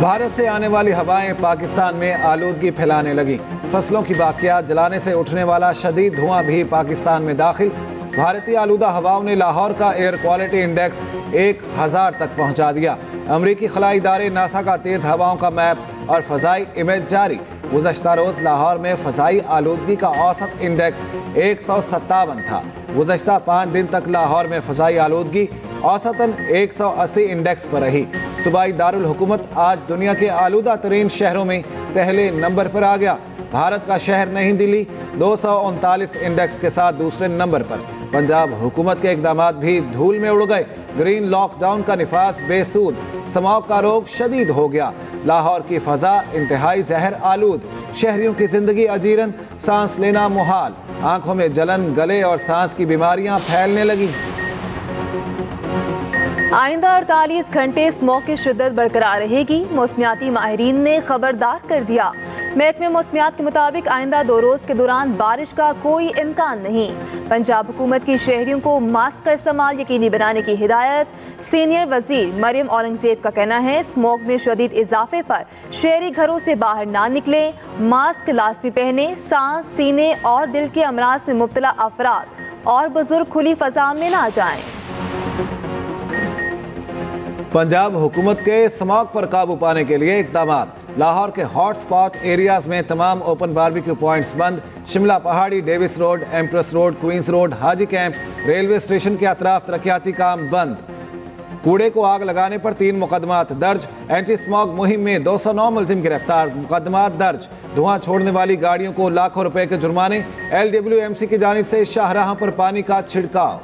भारत से आने वाली हवाएं पाकिस्तान में आलूदगी फैलाने लगी। फसलों की बाकियात जलाने से उठने वाला शदीद धुआं भी पाकिस्तान में दाखिल। भारतीय आलूदा हवाओं ने लाहौर का एयर क्वालिटी इंडेक्स 1000 तक पहुंचा दिया। अमरीकी खलाई इदारे नासा का तेज हवाओं का मैप और फजाई इमेज जारी। गुज़श्ता रोज़ लाहौर में फजाई आलूदगी का औसत इंडेक्स 157 था। गुज़श्ता 5 दिन तक लाहौर में फजाई आलूदगी औसतन 180 इंडेक्स पर रही। सूबाई दारुल हुकूमत आज दुनिया के आलूदा तरीन शहरों में पहले नंबर पर आ गया। भारत का शहर नई दिल्ली 239 इंडेक्स के साथ दूसरे नंबर पर। पंजाब हुकूमत के इकदामात भी धूल में उड़ गए। ग्रीन लॉकडाउन का निफास बेसूद, स्मॉग का रोग शदीद हो गया। लाहौर की फजा इंतहाई जहर आलूद, शहरियों की जिंदगी अजीरन, सांस लेना मुहाल, आंखों में जलन, गले और सांस की बीमारियां फैलने लगी। आइंदा 48 घंटे स्मॉग की शिद्दत बरकरार रहेगी। मौसमियाती माहिरीन ने खबरदार कर दिया। महकमे मौसमियात के मुताबिक आइंदा 2 रोज़ के दौरान बारिश का कोई इम्कान नहीं। पंजाब हुकूमत की शहरियों को मास्क का इस्तेमाल यकीनी बनाने की हिदायत। सीनियर वजीर मरियम औरंगजेब का कहना है, स्मॉग में शदीद इजाफे पर शहरी घरों से बाहर ना निकले, मास्क लाजमी पहने, सांस, सीने और दिल के अमराज से मुब्तला अफराद और बुजुर्ग खुली फजा में ना जाएं। पंजाब हुकूमत के स्मॉग पर काबू पाने के लिए इक़दामात। लाहौर के हॉट स्पॉट एरियाज में तमाम ओपन बारबेक्यू पॉइंट्स बंद। Shimla Pahadi, Davis road, Empress road, Queens road, Haji camp, railway station के अतराफ तरक्याती काम बंद। कूड़े को आग लगाने पर 3 मुकदमात दर्ज। एंटी स्मॉग मुहिम में 209 मुलजिम गिरफ्तार, मुकदमात दर्ज। धुआं छोड़ने वाली गाड़ियों को लाखों रुपए के जुर्माने। LWMC की जानिब से शाहराह पर पानी का छिड़काव।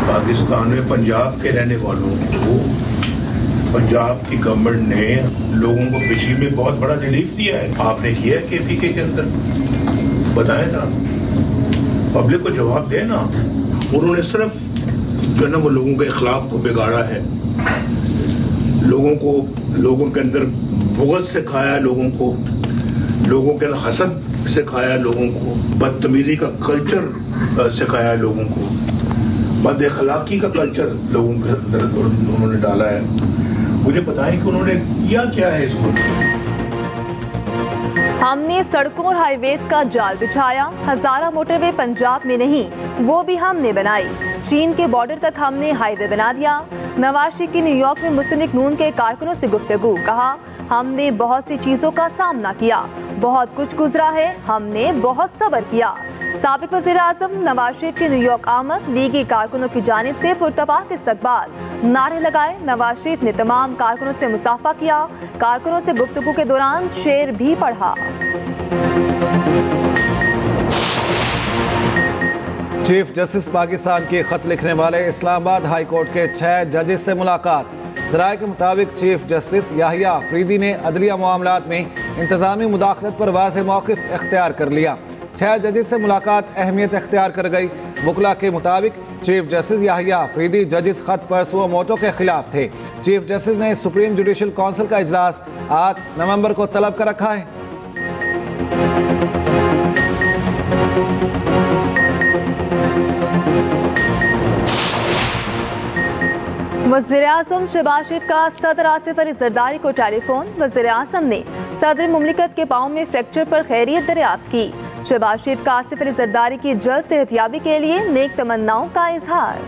पाकिस्तान में पंजाब के रहने वालों को पंजाब की गवर्नमेंट ने लोगों को बिजली में बहुत बड़ा रिलीफ दिया है। आपने किया है KPK के अंदर? बताएं ना, पब्लिक को जवाब दे ना। उन्होंने सिर्फ जो है ना वो लोगों के अखलाक को बिगाड़ा है, लोगों के अंदर बुग़्ज़ सिखाया, लोगों के अंदर हसद सिखाया, लोगों को बदतमीजी का कल्चर सिखाया, लोगों को बद अखलाकी का कल्चर लोगों के अंदर उन्होंने डाला है। मुझे बताएं कि उन्होंने किया क्या है इसको। हमने सड़कों और हाईवेज का जाल बिछाया। हजारा मोटरवे पंजाब में नहीं, वो भी हमने बनाई। चीन के बॉर्डर तक हमने हाईवे बना दिया। नवाज शरीफ की न्यूयॉर्क में मुस्लिम लीग नून के कारकुनों से गुफ्तगू। कहा, हमने बहुत सी चीजों का सामना किया, बहुत कुछ गुजरा है, हमने बहुत सब्र किया। साबिक वज़ीर आज़म नवाज शरीफ की न्यूयॉर्क आमद, लीगी कारकुनों की जानिब से पुरतबाक इस्तकबाल, नारे लगाए। नवाज शरीफ ने तमाम कारकुनों से मुसाफा किया। कारकुनों से गुफ्तगू के दौरान शेर भी पढ़ा। चीफ जस्टिस पाकिस्तान के खत लिखने वाले इस्लामाबाद हाई कोर्ट के 6 जजेस से मुलाकात। ज़राए के मुताबिक चीफ जस्टिस याहिया अफरीदी ने अदलिया मामलात में इंतज़ामी मुदाखलत पर वाज़ेह मौक़िफ़ इख्तियार कर लिया। 6 जजेस से मुलाकात अहमियत इख्तियार कर गई। वकला के मुताबिक चीफ जस्टिस याहिया अफरीदी जजिस खत पर सुओ मोटो के खिलाफ थे। चीफ जस्टिस ने सुप्रीम जुडिशल काउंसिल का इजलास 8 नवंबर को तलब कर रखा है। वज़ीर-ए-आज़म शहबाज शरीफ का सदर आसिफ अली जरदारी को टेलीफोन। वज़ीर-ए-आज़म ने सदर मुमलिकत के पाँव में फ्रैक्चर पर खैरियत दरियाफ्त की। शहबाज शरीफ का आसिफ अली जरदारी की जल्द सेहतयाबी के लिए नेक तमन्नाओं का इजहार।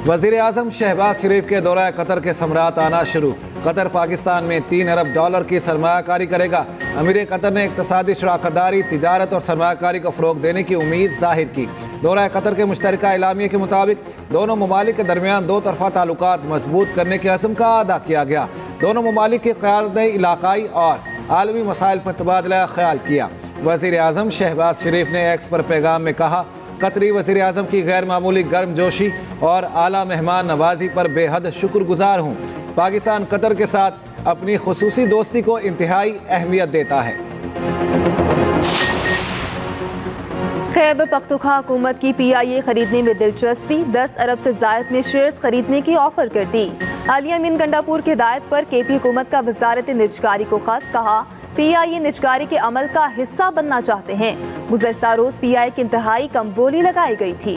वज़ीर आज़म शहबाज शरीफ के दौरा कतर के समरात आना शुरू। कतर पाकिस्तान में $3 अरब की सरमायाकारी करेगा। अमीर कतर ने इक़्तिसादी शराकतदारी, तिजारत और सरमायाकारी को फ़रोग़ देने की उम्मीद ज़ाहिर की। दौरा कतर के मुश्तरका एलामिया के मुताबिक दोनों ममालिक के दरमियान 2 तरफ़ा ताल्लुकात मजबूत करने के अज़्म का अदा किया गया। दोनों ममालिक की क़यादत ने इलाकाई और आलमी मसाइल पर तबादला ख्याल किया। वज़ीर आज़म शहबाज शरीफ ने एक्स पर पैगाम में कहा, कतरी वज़ीर आज़म की गैर मामूली गर्मजोशी और आला मेहमान नवाजी पर बेहद शुक्रगुजार हूँ। पाकिस्तान कतर के साथ अपनी खुसूसी दोस्ती को इंतहाई अहमियत देता है। खैबर पख्तूनख्वा हुकूमत की PIA खरीदने में दिलचस्पी, 10 अरब से ज़ायद में शेयर्स खरीदने की ऑफर कर दी। आलिया मीन गंडापुर की हिदायत पर KP हुकूमत का वजारत निजकारी को खत, कहा PIA निजकारी के अमल का हिस्सा बनना चाहते हैं। गुज़श्ता रोज PIA की इंतहाई कम बोली लगाई गई थी।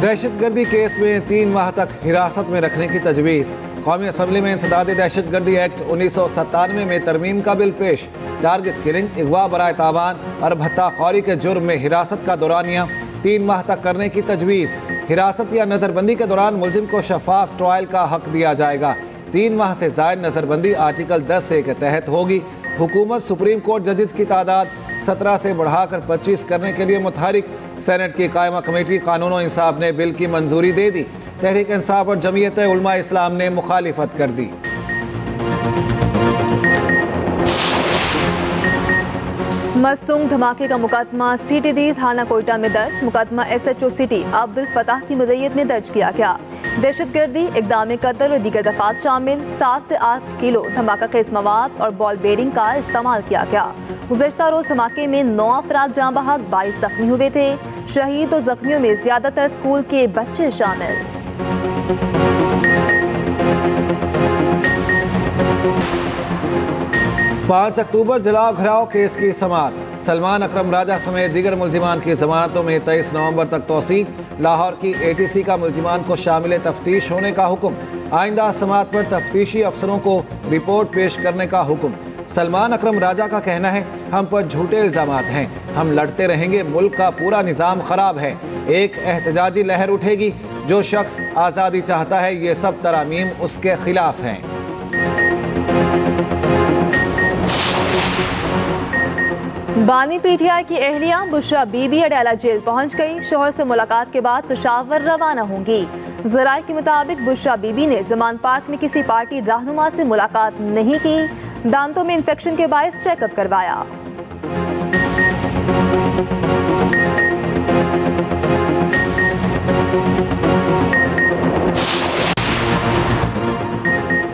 दहशतगर्दी केस में 3 माह तक हिरासत में रखने की तजवीज़। कौमी असम्बली में इंसदादी दहशतगर्दी एक्ट 1997 में तरमीम का बिल पेश। टारगेट किलिंग, अगवा बराए तावान और भत्ताखोरी के जुर्म में हिरासत का दौरानिया 3 माह तक करने की तजवीज़। हिरासत या नज़रबंदी के दौरान मुलजिम को शफाफ ट्रायल का हक दिया जाएगा। 3 माह से ज़ायद नज़रबंदी आर्टिकल 10A के तहत होगी। हुकूमत सुप्रीम कोर्ट जजेस की तादाद 17 से बढ़ाकर 25 करने के लिए मुतहरिक। सेनेट की कायमा कमेटी कानून और इंसाफ ने बिल की मंजूरी दे दी। तहरीक इंसाफ और जमीयत उलमा इस्लाम ने मुखालिफत कर दी। मस्तूम धमाके का मुकदमा CTD थाना कोयटा में दर्ज। मुकदमा SHO सिटी अब्दुल फताह की मुद्दत में दर्ज किया गया। दहशतगर्दी, इक़दाम कत्ल और दीगर दफात शामिल। 7 से 8 किलो धमाका खेज मवाद और बॉल बेरिंग का इस्तेमाल किया गया। गुज़श्ता रोज धमाके में 9 अफराद जाँ बहक, 22 जख्मी हुए थे। शहीद और जख्मियों में ज्यादातर स्कूल के बच्चे शामिल। 5 अक्टूबर जलाओ घराओ केस की समाअत। सलमान अकरम राजा समेत दीगर मुल्जिमान की जमानतों में 23 नवंबर तक तोसी। लाहौर की ATC का मुल्जिमान को शामिल तफ्तीश होने का हुक्म। आइंदा समाअत पर तफ्तीशी अफसरों को रिपोर्ट पेश करने का हुक्म। सलमान अकरम राजा का कहना है, हम पर झूठे इल्जामात हैं, हम लड़ते रहेंगे, मुल्क का पूरा निज़ाम खराब है। एक एहतजाजी लहर उठेगी। जो शख्स आज़ादी चाहता है, ये सब तरामीम उसके खिलाफ हैं। बानी PTI की एहलिया बुशरा बीबी अडयाला जेल पहुंच गई। शोहर से मुलाकात के बाद पेशावर रवाना होंगी। ज़राए के मुताबिक बुशरा बीबी ने जमान पार्क में किसी पार्टी रहनुमा से मुलाकात नहीं की। दांतों में इन्फेक्शन के बायस चेकअप करवाया।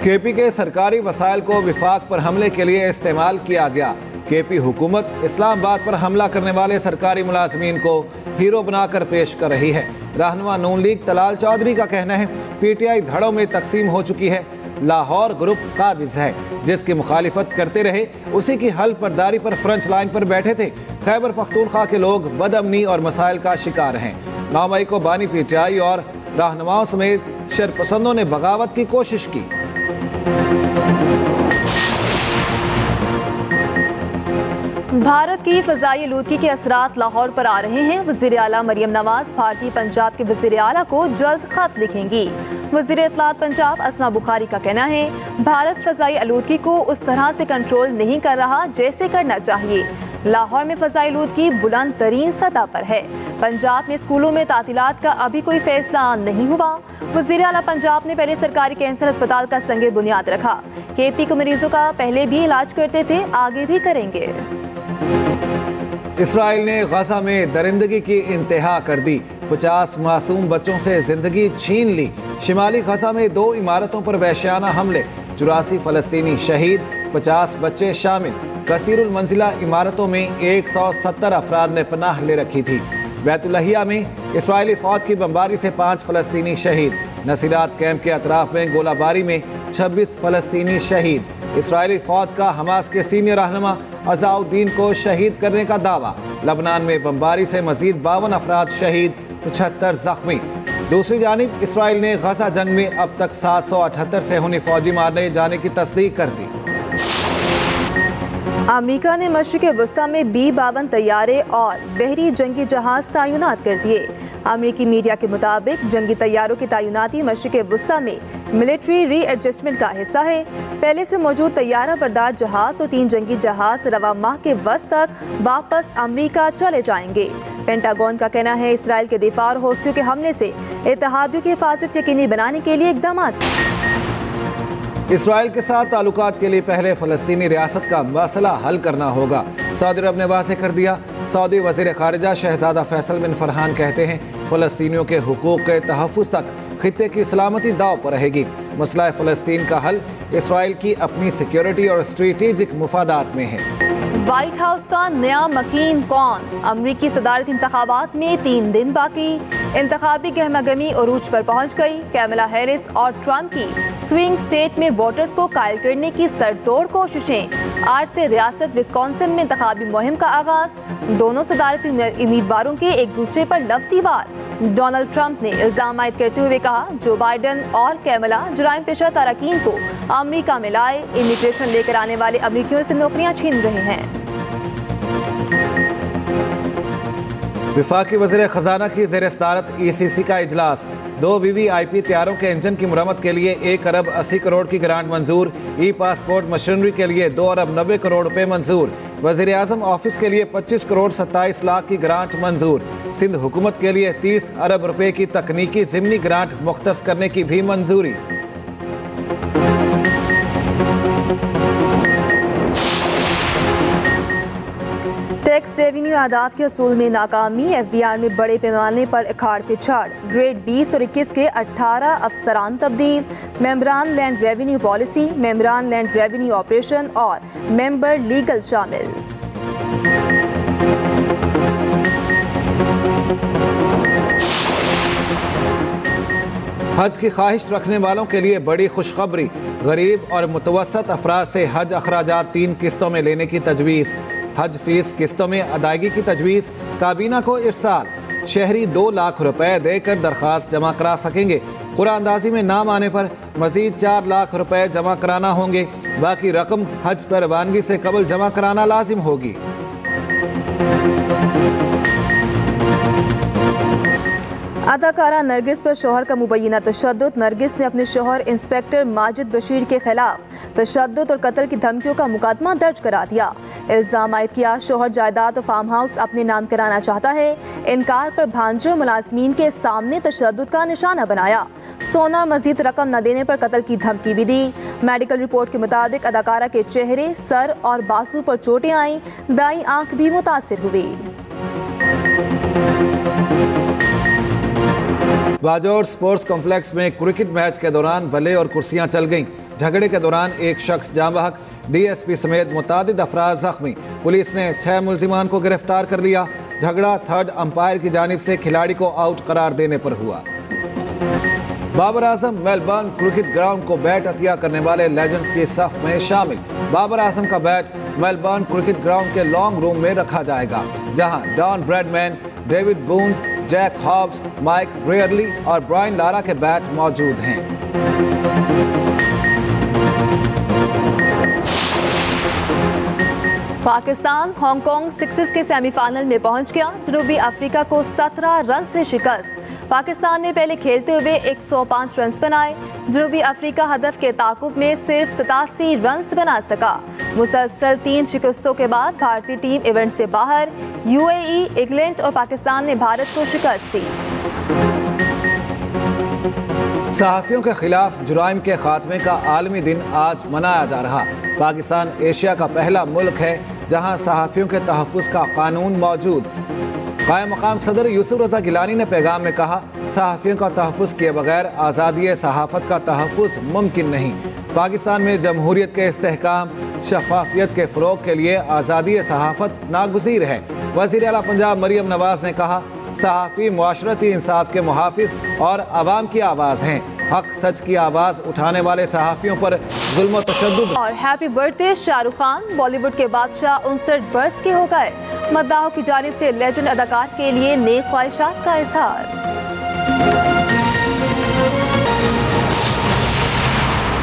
KP के सरकारी वसाइल को विफाक पर हमले के लिए इस्तेमाल किया गया। KP हुकूमत इस्लामाबाद पर हमला करने वाले सरकारी मुलाजमीन को हीरो बनाकर पेश कर रही है। रहनुमा नून लीग तलाल चौधरी का कहना है, PTI धड़ों में तकसीम हो चुकी है। लाहौर ग्रुप काबिज है, जिसकी मुखालिफत करते रहे, उसी की हल बर्दारी पर फ्रंट लाइन पर बैठे थे। खैबर पख्तूनख्वा के लोग बदअमनी और मसाइल का शिकार हैं। 9 मई को बानी PTI और रहनुमाओं समेत शरपसंदों ने बगावत की कोशिश की। भारत की फ़ज़ाई आलूदगी के असरात लाहौर पर आ रहे हैं। वज़ीर आला मरियम नवाज भारतीय पंजाब के वज़ीर आला को जल्द खत लिखेंगी। वज़ीर इत्तलात पंजाब असमा बुखारी का कहना है, भारत फ़ज़ाई आलूदगी को उस तरह से कंट्रोल नहीं कर रहा जैसे करना चाहिए। लाहौर में फ़ज़ाई आलूदगी बुलंद तरीन सतह पर है। पंजाब में स्कूलों में तातीलात का अभी कोई फैसला नहीं हुआ। वज़ीर आला पंजाब ने पहले सरकारी कैंसर अस्पताल का संगे बुनियाद रखा। KP के मरीजों का पहले भी इलाज करते थे, आगे भी करेंगे। इसराइल ने गजा में दरिंदगी की इंतहा कर दी। 50 मासूम बच्चों से जिंदगी छीन ली। शिमाली गजा में 2 इमारतों पर वहशियाना हमले, 84 फ़लस्तीनी शहीद, 50 बच्चे शामिल। कसीरुल मंजिला इमारतों में 170 अफराद ने पनाह ले रखी थी। बैतुलहिया में इसराइली फौज की बमबारी से 5 फ़लस्तीनी शहीद। नसीरात कैंप के अतराफ में गोलाबारी में 26 फ़लस्तीनी शहीद। इसराइली फौज का हमास के सीनियर रहनुमा अज़ाउद्दीन को शहीद करने का दावा। लबनान में बमबारी से मजीद 52 अफराद शहीद, 75 जख्मी। दूसरी जानिब इसराइल ने गजा जंग में अब तक 778 से हुनी फौजी मारने जाने की तस्दीक कर दी। अमेरिका ने मशरिक़ वस्ता में B-52 तैयारे और बहरी जंगी जहाज तैनात कर दिए। अमेरिकी मीडिया के मुताबिक जंगी तैयारों की तैनाती मशरिक़ वस्ता में मिलिट्री रीएडजस्टमेंट का हिस्सा है। पहले से मौजूद तैयारा बरदार जहाज और 3 जंगी जहाज रवा माह के वस्त तक वापस अमेरिका चले जाएंगे। पेंटागन का कहना है, इसराइल के दिफा और हौसियों के हमले से इत्तेहादियों की हिफाजत यकीनी बनाने के लिए इक़दाम। इसराइल के साथ ताल्लुकात के लिए पहले फ़लस्तीनी रियासत का मसला हल करना होगा, सऊदी अरब ने वाज़ेह कर दिया। सऊदी वज़ीर ख़ारिजा शहज़ादा फैसल बिन फरहान कहते हैं, फ़लस्तीनियों के हुकूक़ के तहफ़्फ़ुज़ तक खित्ते की सलामती दाव पर रहेगी। मसला फ़लस्तीन का हल इसराइल की अपनी सिक्योरिटी और स्ट्रेटेजिक मुफादात में है। व्हाइट हाउस का नया मकीन कौन? अमरीकी सदारती इंतखाबात में 3 दिन बाकी। इंतखाबी गहमागमी उरूज पर पहुंच गई। कैमला हैरिस और ट्रंप की स्विंग स्टेट में वोटर्स को कायल करने की सरतोड़ कोशिशें। आज से रियासत विस्कॉन्सिन में इंतखाबी मुहिम का आगाज। दोनों सदारती उम्मीदवारों के एक दूसरे पर लफ्ज़ी वार। डोनाल्ड ट्रंप ने इल्जाम आयद करते हुए कहा, जो बाइडन और कैमला जुराइम पेशा तारकीन को अमरीका में लाए, इमिग्रेशन लेकर आने वाले अमरीकियों से नौकरियां छीन रहे हैं। वफाकी वज़ीर ख़जाना की ज़ेर सदारत ECC का इजलास। 2 VVIP तैयारों के इंजन की मुरम्मत के लिए 1 अरब 80 करोड़ की ग्रांट मंजूर। ई-पासपोर्ट मशीनरी के लिए 2 अरब 90 करोड़ रुपए मंजूर। वज़ीर आज़म ऑफिस के लिए 25 करोड़ 27 लाख की ग्रांट मंजूर। सिंध हुकूमत के लिए 30 अरब रुपए की तकनीकी ज़िमनी ग्रांट मुख्तस करने की भी मंजूरी। टैक्स रेवेन्यू आदाफ के असूल में नाकामी। FBR में बड़े पैमाने पर इखाड़ पिछाड़। ग्रेड 20 और 21 के 18 अफसरान तब्दील। मेंबरान लैंड रेवेन्यू पॉलिसी, मेंबरान लैंड रेवेन्यू ऑपरेशन और मेंबर लीगल शामिल। हज की ख्वाहिश रखने वालों के लिए बड़ी खुशखबरी। गरीब और मुतवसत अफराद से हज अखराजात 3 किस्तों में लेने की तजवीज़। हज फीस किस्तों में अदायगी की तजवीज़ काबीना को इरसाल। शहरी 2 लाख रुपए देकर दरख्वास्त जमा करा सकेंगे। कुरानंदाजी में नाम आने पर मजीद 4 लाख रुपए जमा कराना होंगे। बाकी रकम हज पर रवानगी से कबल जमा कराना लाजिम होगी। अदाकारा नरगिस पर शोहर का मुबैना तशद्दुद। नरगिस ने अपने शोहर इंस्पेक्टर माजिद बशीर के खिलाफ तशद्दुद और कत्ल की धमकियों का मुकदमा दर्ज करा दिया। इल्जाम आयद किया, शोहर जायदाद और फार्म हाउस अपने नाम कराना चाहता है। इनकार पर भांजे मुलाजमीन के सामने तशद्दुद का निशाना बनाया। सोना और मजीद रकम न देने पर कत्ल की धमकी भी दी। मेडिकल रिपोर्ट के मुताबिक अदाकारा के चेहरे, सर और बाजू पर चोटें आईं। दाई आंख भी मुतासिर हुई। बाजौर स्पोर्ट्स कॉम्प्लेक्स में क्रिकेट मैच के दौरान बल्ले और कुर्सियां चल गईं। झगड़े के दौरान एक शख्स जाँ बहक, DSP समेत मुतादिद अफराद जख्मी। पुलिस ने 6 मुल्जिमान को गिरफ्तार कर लिया। झगड़ा 3rd अंपायर की जानिब से खिलाड़ी को आउट करार देने पर हुआ। Babar Azam Melbourne cricket ground को बैट अतिया करने वाले लेजेंड्स की सफ में शामिल। बाबर आजम का बैट मेलबर्न क्रिकेट ग्राउंड के लॉन्ग रूम में रखा जाएगा, जहां don Bradman, David Boon, Jack Hobbs, mic Brearley और ब्रायन लारा के बैट मौजूद हैं। पाकिस्तान हांगकांग 6 के सेमीफाइनल में पहुंच गया। जनूबी अफ्रीका को 17 रन से शिकस्त। पाकिस्तान ने पहले खेलते हुए 105 रन बनाए। जनूबी अफ्रीका हदफ के ताकुब में सिर्फ 87 रन बना सका। मुसलसल 3 शिकस्तों के बाद भारतीय टीम इवेंट से बाहर। UAE, इंग्लैंड और पाकिस्तान ने भारत को शिकस्त दी। सहाफ़ियों के खिलाफ जुराइम के खात्मे का आलमी दिन आज मनाया जा रहा। पाकिस्तान एशिया का पहला मुल्क है जहां सहाफ़ियों के तहफ़्फ़ुज़ का कानून मौजूद। कायम मकाम सदर यूसुफ रज़ा गिलानी ने पैगाम में कहा, सहाफ़ियों का तहफ़्फ़ुज़ किए बगैर आज़ादी सहाफ़त का तहफ़्फ़ुज़ मुमकिन नहीं। पाकिस्तान में जमहूरियत के इस्तेहकाम, शफ़ाफ़ियत के फ़रोग़ के लिए आज़ादी सहाफ़त नागुज़ीर है। वज़ीर आला पंजाब मरियम नवाज़ ने कहा, सहाफ़ी मुआशरती इंसाफ के मुहाफ़िज़ और आवाम की आवाज़ हैं। हक सच की आवाज़ उठाने वाले सहाफ़ियों पर जुल्म और तशद्दुद। और हैप्पी बर्थडे शाहरुख खान, बॉलीवुड के बादशाह 59 बरस के हो गए। मद्दाहों की जानिब से लेजेंड अदाकार के लिए नेक ख्वाहिशात का इजहार।